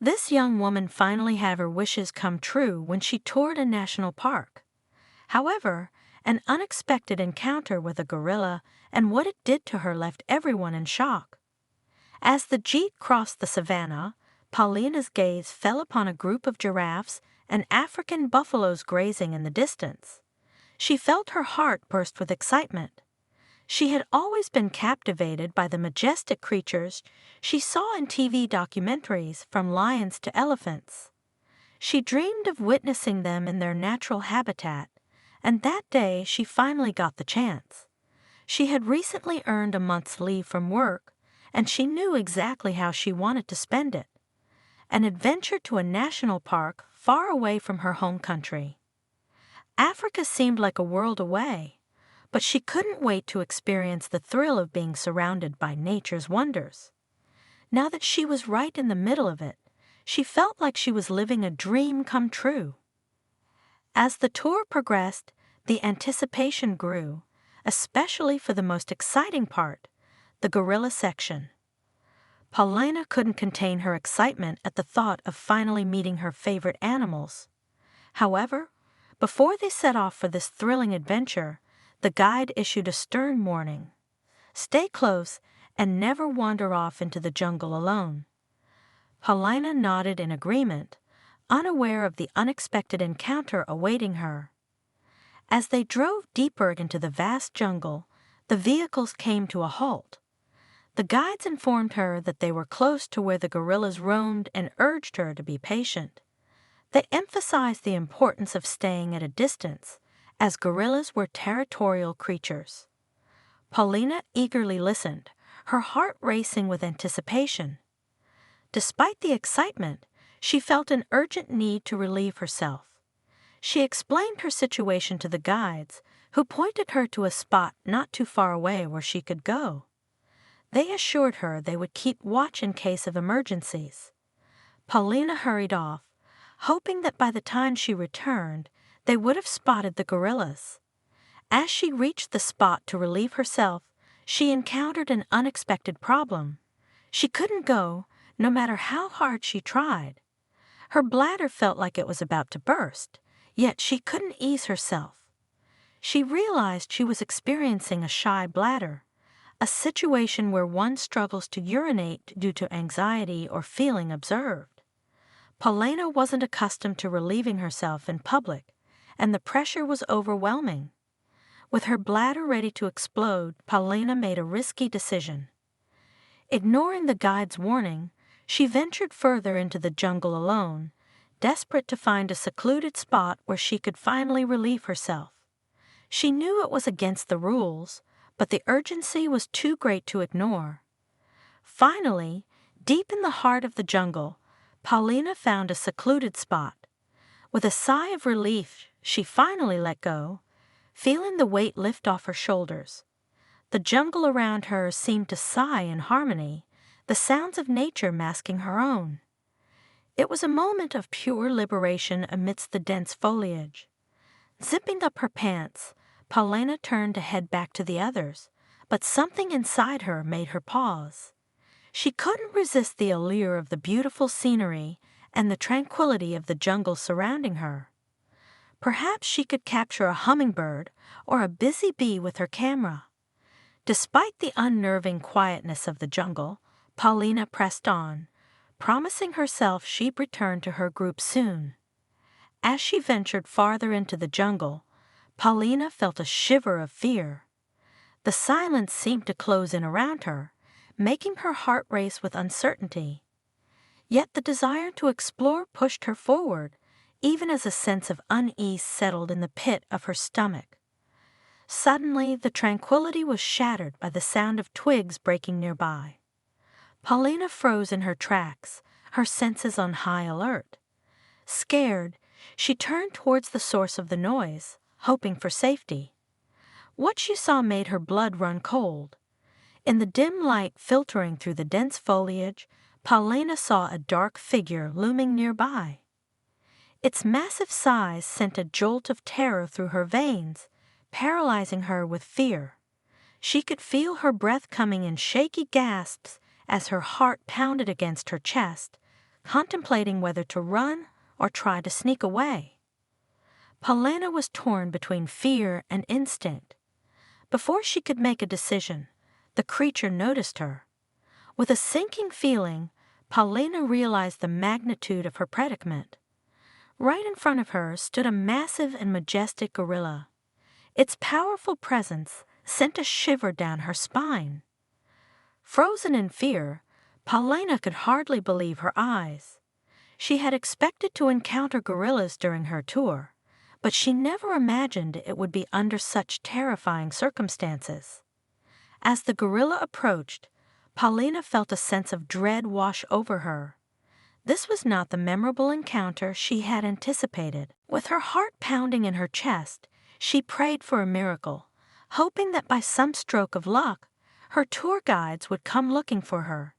This young woman finally had her wishes come true when she toured a national park. However, an unexpected encounter with a gorilla and what it did to her left everyone in shock. As the jeep crossed the savannah, Paulina's gaze fell upon a group of giraffes and African buffaloes grazing in the distance. She felt her heart burst with excitement. She had always been captivated by the majestic creatures she saw in TV documentaries, from lions to elephants. She dreamed of witnessing them in their natural habitat, and that day she finally got the chance. She had recently earned a month's leave from work, and she knew exactly how she wanted to spend it. An adventure to a national park far away from her home country. Africa seemed like a world away, but she couldn't wait to experience the thrill of being surrounded by nature's wonders. Now that she was right in the middle of it, she felt like she was living a dream come true. As the tour progressed, the anticipation grew, especially for the most exciting part, the gorilla section. Paulina couldn't contain her excitement at the thought of finally meeting her favorite animals. However, before they set off for this thrilling adventure, the guide issued a stern warning. Stay close and never wander off into the jungle alone. Paulina nodded in agreement, unaware of the unexpected encounter awaiting her. As they drove deeper into the vast jungle, the vehicles came to a halt. The guides informed her that they were close to where the gorillas roamed and urged her to be patient. They emphasized the importance of staying at a distance, as gorillas were territorial creatures. Paulina eagerly listened, her heart racing with anticipation. Despite the excitement, she felt an urgent need to relieve herself. She explained her situation to the guides, who pointed her to a spot not too far away where she could go. They assured her they would keep watch in case of emergencies. Paulina hurried off, hoping that by the time she returned, they would have spotted the gorillas. As she reached the spot to relieve herself, she encountered an unexpected problem. She couldn't go, no matter how hard she tried. Her bladder felt like it was about to burst, yet she couldn't ease herself. She realized she was experiencing a shy bladder, a situation where one struggles to urinate due to anxiety or feeling observed. Paulina wasn't accustomed to relieving herself in public, and the pressure was overwhelming. With her bladder ready to explode, Paulina made a risky decision. Ignoring the guide's warning, she ventured further into the jungle alone, desperate to find a secluded spot where she could finally relieve herself. She knew it was against the rules, but the urgency was too great to ignore. Finally, deep in the heart of the jungle, Paulina found a secluded spot. With a sigh of relief, she finally let go, feeling the weight lift off her shoulders. The jungle around her seemed to sigh in harmony, the sounds of nature masking her own. It was a moment of pure liberation amidst the dense foliage. Zipping up her pants, Paulina turned to head back to the others, but something inside her made her pause. She couldn't resist the allure of the beautiful scenery and the tranquility of the jungle surrounding her. Perhaps she could capture a hummingbird or a busy bee with her camera. Despite the unnerving quietness of the jungle, Paulina pressed on, promising herself she'd return to her group soon. As she ventured farther into the jungle, Paulina felt a shiver of fear. The silence seemed to close in around her, making her heart race with uncertainty. Yet the desire to explore pushed her forward, even as a sense of unease settled in the pit of her stomach. Suddenly, the tranquility was shattered by the sound of twigs breaking nearby. Paulina froze in her tracks, her senses on high alert. Scared, she turned towards the source of the noise, hoping for safety. What she saw made her blood run cold. In the dim light filtering through the dense foliage, Paulina saw a dark figure looming nearby. Its massive size sent a jolt of terror through her veins, paralyzing her with fear. She could feel her breath coming in shaky gasps as her heart pounded against her chest, contemplating whether to run or try to sneak away. Paulina was torn between fear and instinct. Before she could make a decision, the creature noticed her. With a sinking feeling, Paulina realized the magnitude of her predicament. Right in front of her stood a massive and majestic gorilla. Its powerful presence sent a shiver down her spine. Frozen in fear, Paulina could hardly believe her eyes. She had expected to encounter gorillas during her tour, but she never imagined it would be under such terrifying circumstances. As the gorilla approached, Paulina felt a sense of dread wash over her. This was not the memorable encounter she had anticipated. With her heart pounding in her chest, she prayed for a miracle, hoping that by some stroke of luck, her tour guides would come looking for her.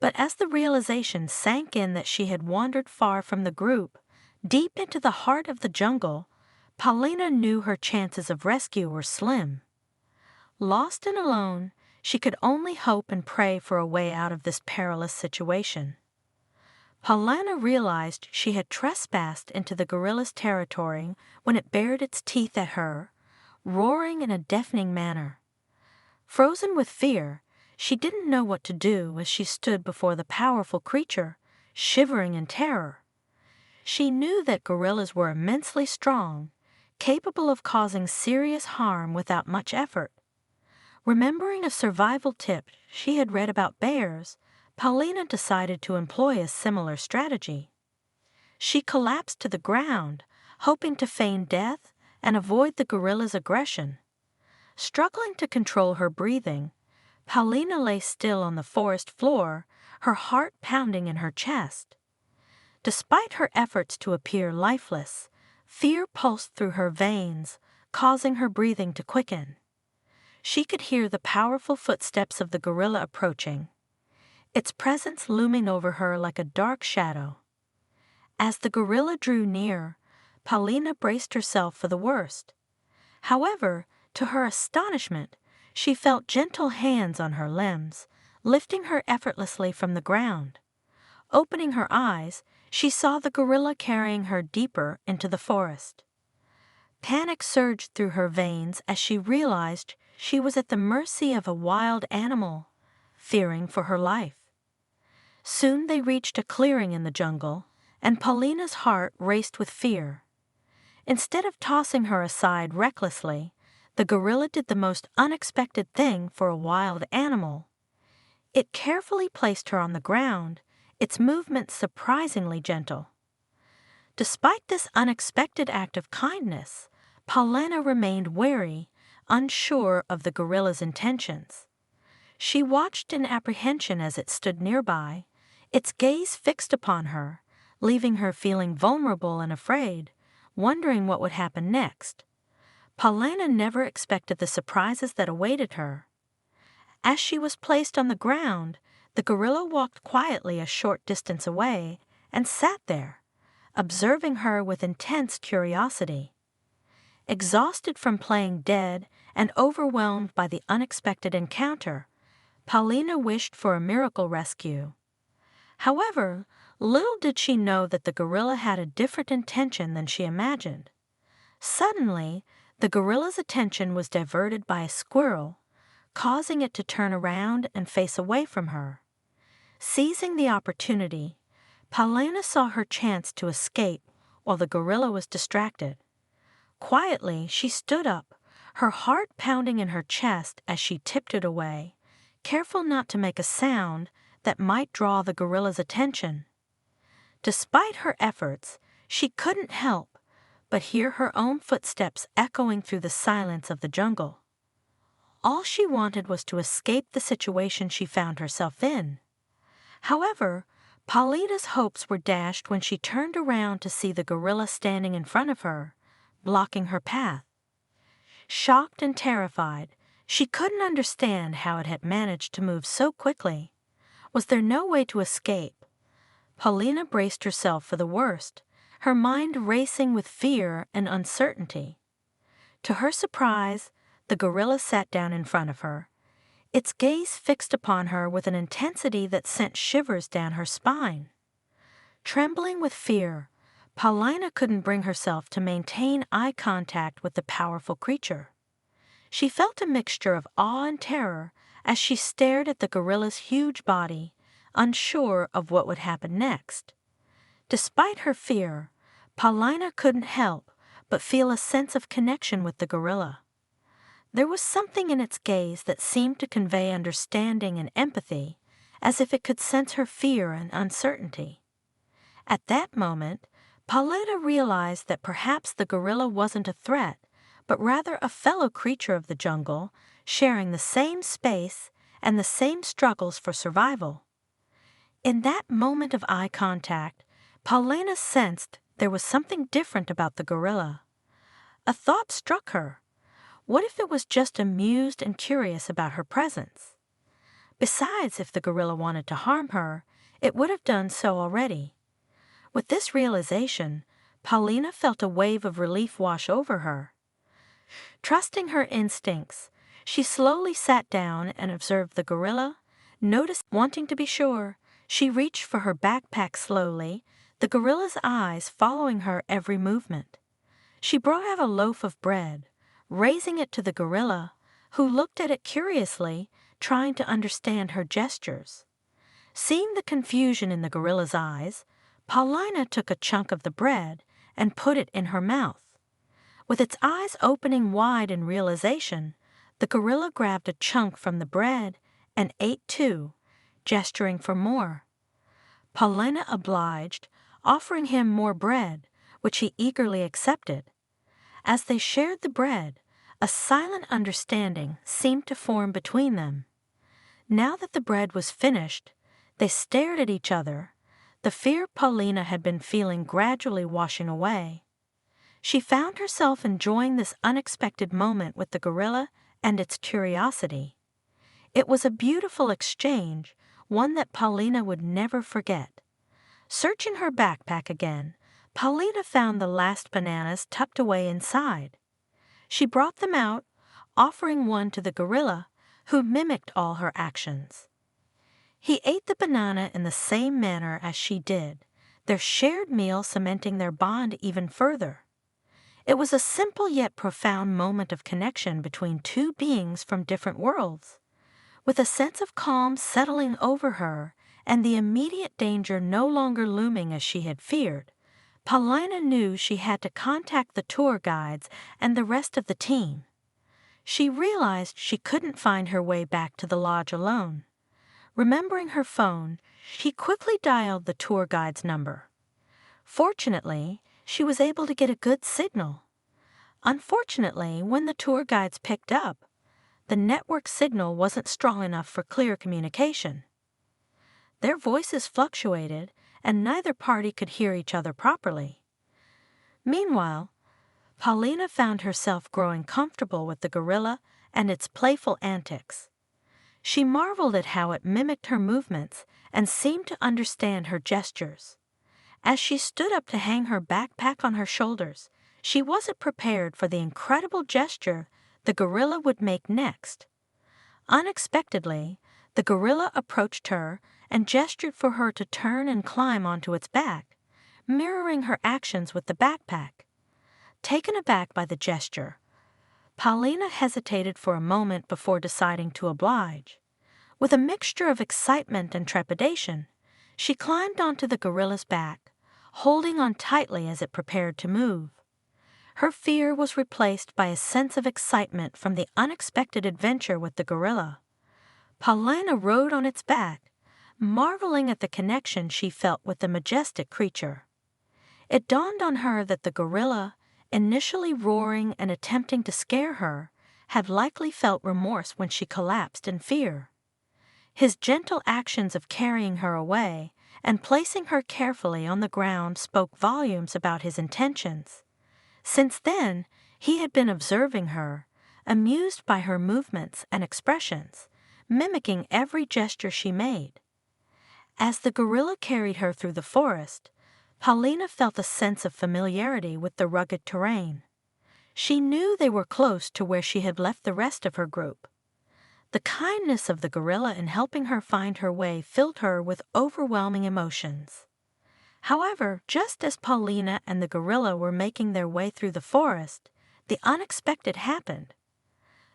But as the realization sank in that she had wandered far from the group, deep into the heart of the jungle, Paulina knew her chances of rescue were slim. Lost and alone, she could only hope and pray for a way out of this perilous situation. Paulina realized she had trespassed into the gorilla's territory when it bared its teeth at her, roaring in a deafening manner. Frozen with fear, she didn't know what to do as she stood before the powerful creature, shivering in terror. She knew that gorillas were immensely strong, capable of causing serious harm without much effort. Remembering a survival tip she had read about bears, Paulina decided to employ a similar strategy. She collapsed to the ground, hoping to feign death and avoid the gorilla's aggression. Struggling to control her breathing, Paulina lay still on the forest floor, her heart pounding in her chest. Despite her efforts to appear lifeless, fear pulsed through her veins, causing her breathing to quicken. She could hear the powerful footsteps of the gorilla approaching, its presence looming over her like a dark shadow. As the gorilla drew near, Paulina braced herself for the worst. However, to her astonishment, she felt gentle hands on her limbs, lifting her effortlessly from the ground. Opening her eyes, she saw the gorilla carrying her deeper into the forest. Panic surged through her veins as she realized she was at the mercy of a wild animal, fearing for her life. Soon they reached a clearing in the jungle, and Paulina's heart raced with fear. Instead of tossing her aside recklessly, the gorilla did the most unexpected thing for a wild animal. It carefully placed her on the ground, its movements surprisingly gentle. Despite this unexpected act of kindness, Paulina remained wary, unsure of the gorilla's intentions. She watched in apprehension as it stood nearby, its gaze fixed upon her, leaving her feeling vulnerable and afraid, wondering what would happen next. Paulina never expected the surprises that awaited her. As she was placed on the ground, the gorilla walked quietly a short distance away and sat there, observing her with intense curiosity. Exhausted from playing dead and overwhelmed by the unexpected encounter, Paulina wished for a miracle rescue. However, little did she know that the gorilla had a different intention than she imagined. Suddenly, the gorilla's attention was diverted by a squirrel, causing it to turn around and face away from her. Seizing the opportunity, Paulina saw her chance to escape while the gorilla was distracted. Quietly, she stood up, her heart pounding in her chest as she tiptoed away, careful not to make a sound that might draw the gorilla's attention. Despite her efforts, she couldn't help but hear her own footsteps echoing through the silence of the jungle. All she wanted was to escape the situation she found herself in. However, Paulina's hopes were dashed when she turned around to see the gorilla standing in front of her, blocking her path. Shocked and terrified, she couldn't understand how it had managed to move so quickly. Was there no way to escape? Paulina braced herself for the worst, her mind racing with fear and uncertainty. To her surprise, the gorilla sat down in front of her, its gaze fixed upon her with an intensity that sent shivers down her spine. Trembling with fear, Paulina couldn't bring herself to maintain eye contact with the powerful creature. She felt a mixture of awe and terror as she stared at the gorilla's huge body, unsure of what would happen next. Despite her fear, Paulina couldn't help but feel a sense of connection with the gorilla. There was something in its gaze that seemed to convey understanding and empathy, as if it could sense her fear and uncertainty. At that moment, Paulina realized that perhaps the gorilla wasn't a threat, but rather a fellow creature of the jungle, sharing the same space and the same struggles for survival. In that moment of eye contact, Paulina sensed there was something different about the gorilla. A thought struck her. What if it was just amused and curious about her presence? Besides, if the gorilla wanted to harm her, it would have done so already. With this realization, Paulina felt a wave of relief wash over her. Trusting her instincts, she slowly sat down and observed the gorilla. Wanting to be sure, she reached for her backpack slowly, the gorilla's eyes following her every movement. She brought out a loaf of bread, raising it to the gorilla, who looked at it curiously, trying to understand her gestures. Seeing the confusion in the gorilla's eyes, Paulina took a chunk of the bread and put it in her mouth. With its eyes opening wide in realization, the gorilla grabbed a chunk from the bread and ate too, gesturing for more. Paulina obliged, offering him more bread, which he eagerly accepted. As they shared the bread, a silent understanding seemed to form between them. Now that the bread was finished, they stared at each other, the fear Paulina had been feeling gradually washing away. She found herself enjoying this unexpected moment with the gorilla and its curiosity. It was a beautiful exchange, one that Paulina would never forget. Searching her backpack again, Paulina found the last bananas tucked away inside. She brought them out, offering one to the gorilla, who mimicked all her actions. He ate the banana in the same manner as she did, their shared meal cementing their bond even further. It was a simple yet profound moment of connection between two beings from different worlds. With a sense of calm settling over her and the immediate danger no longer looming as she had feared, Paulina knew she had to contact the tour guides and the rest of the team. She realized she couldn't find her way back to the lodge alone. Remembering her phone, she quickly dialed the tour guide's number. Fortunately, she was able to get a good signal. Unfortunately, when the tour guides picked up, the network signal wasn't strong enough for clear communication. Their voices fluctuated, and neither party could hear each other properly. Meanwhile, Paulina found herself growing comfortable with the gorilla and its playful antics. She marveled at how it mimicked her movements and seemed to understand her gestures. As she stood up to hang her backpack on her shoulders, she wasn't prepared for the incredible gesture the gorilla would make next. Unexpectedly, the gorilla approached her and gestured for her to turn and climb onto its back, mirroring her actions with the backpack. Taken aback by the gesture, Paulina hesitated for a moment before deciding to oblige. With a mixture of excitement and trepidation, she climbed onto the gorilla's back, holding on tightly as it prepared to move. Her fear was replaced by a sense of excitement from the unexpected adventure with the gorilla. Paulina rode on its back, marveling at the connection she felt with the majestic creature. It dawned on her that the gorilla, initially roaring and attempting to scare her, had likely felt remorse when she collapsed in fear. His gentle actions of carrying her away and placing her carefully on the ground spoke volumes about his intentions. Since then, he had been observing her, amused by her movements and expressions, mimicking every gesture she made. As the gorilla carried her through the forest, Paulina felt a sense of familiarity with the rugged terrain. She knew they were close to where she had left the rest of her group. The kindness of the gorilla in helping her find her way filled her with overwhelming emotions. However, just as Paulina and the gorilla were making their way through the forest, the unexpected happened.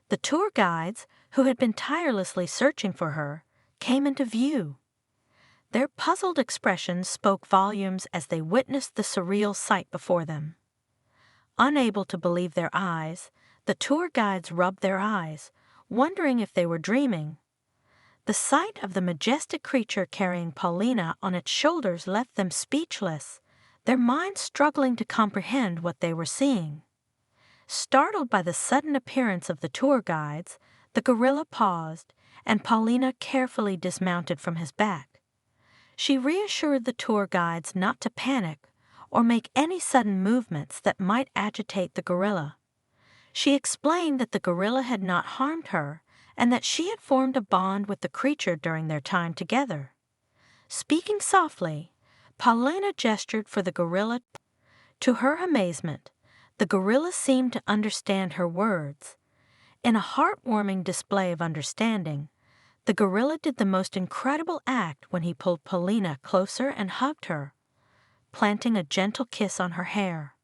The tour guides, who had been tirelessly searching for her, came into view. Their puzzled expressions spoke volumes as they witnessed the surreal sight before them. Unable to believe their eyes, the tour guides rubbed their eyes, wondering if they were dreaming. The sight of the majestic creature carrying Paulina on its shoulders left them speechless, their minds struggling to comprehend what they were seeing. Startled by the sudden appearance of the tour guides, the gorilla paused, and Paulina carefully dismounted from his back. She reassured the tour guides not to panic or make any sudden movements that might agitate the gorilla. She explained that the gorilla had not harmed her and that she had formed a bond with the creature during their time together. Speaking softly, Paulina gestured for the gorilla. To her amazement, the gorilla seemed to understand her words. In a heartwarming display of understanding, the gorilla did the most incredible act when he pulled Paulina closer and hugged her, planting a gentle kiss on her hair.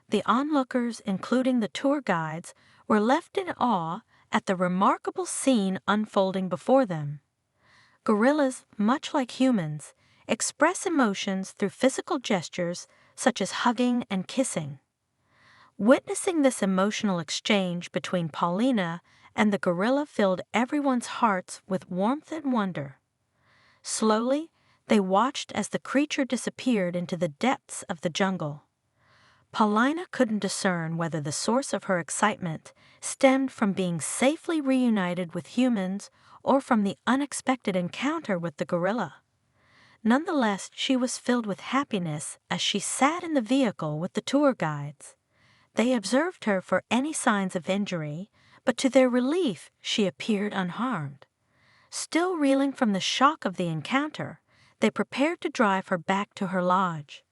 The onlookers, including the tour guides, were left in awe at the remarkable scene unfolding before them. Gorillas, much like humans, express emotions through physical gestures such as hugging and kissing. Witnessing this emotional exchange between Paulina and the gorilla filled everyone's hearts with warmth and wonder. Slowly, they watched as the creature disappeared into the depths of the jungle. Paulina couldn't discern whether the source of her excitement stemmed from being safely reunited with humans or from the unexpected encounter with the gorilla. Nonetheless, she was filled with happiness as she sat in the vehicle with the tour guides. They observed her for any signs of injury, but to their relief, she appeared unharmed. Still reeling from the shock of the encounter, they prepared to drive her back to her lodge.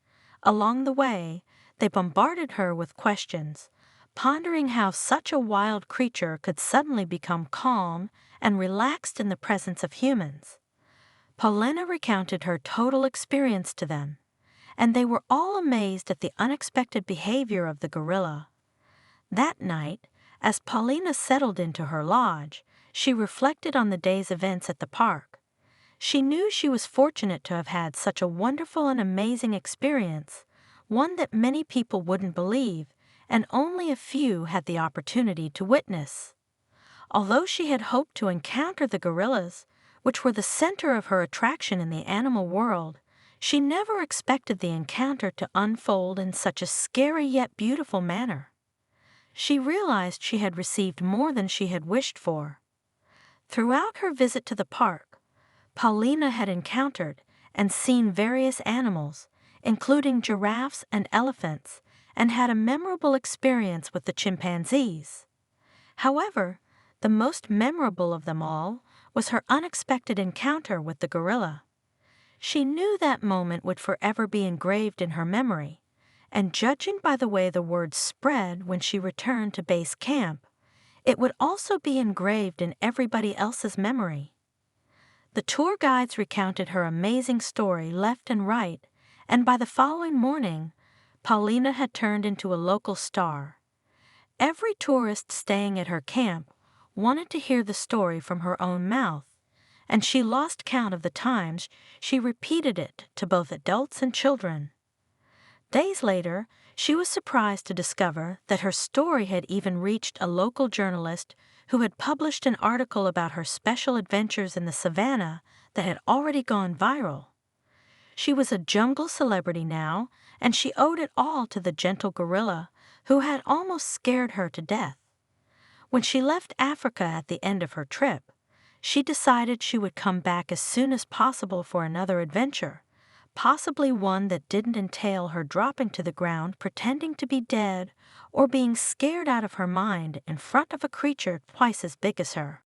Along the way, they bombarded her with questions, pondering how such a wild creature could suddenly become calm and relaxed in the presence of humans. Paulina recounted her total experience to them, and they were all amazed at the unexpected behavior of the gorilla. That night, as Paulina settled into her lodge, she reflected on the day's events at the park. She knew she was fortunate to have had such a wonderful and amazing experience, one that many people wouldn't believe, and only a few had the opportunity to witness. Although she had hoped to encounter the gorillas, which were the center of her attraction in the animal world, she never expected the encounter to unfold in such a scary yet beautiful manner. She realized she had received more than she had wished for. Throughout her visit to the park, Paulina had encountered and seen various animals, including giraffes and elephants, and had a memorable experience with the chimpanzees. However, the most memorable of them all was her unexpected encounter with the gorilla. She knew that moment would forever be engraved in her memory, and judging by the way the words spread when she returned to base camp, it would also be engraved in everybody else's memory. The tour guides recounted her amazing story left and right, and by the following morning, Paulina had turned into a local star. Every tourist staying at her camp wanted to hear the story from her own mouth, and she lost count of the times she repeated it to both adults and children. Days later, she was surprised to discover that her story had even reached a local journalist who had published an article about her special adventures in the savannah that had already gone viral. She was a jungle celebrity now, and she owed it all to the gentle gorilla who had almost scared her to death. When she left Africa at the end of her trip, she decided she would come back as soon as possible for another adventure, possibly one that didn't entail her dropping to the ground pretending to be dead or being scared out of her mind in front of a creature twice as big as her.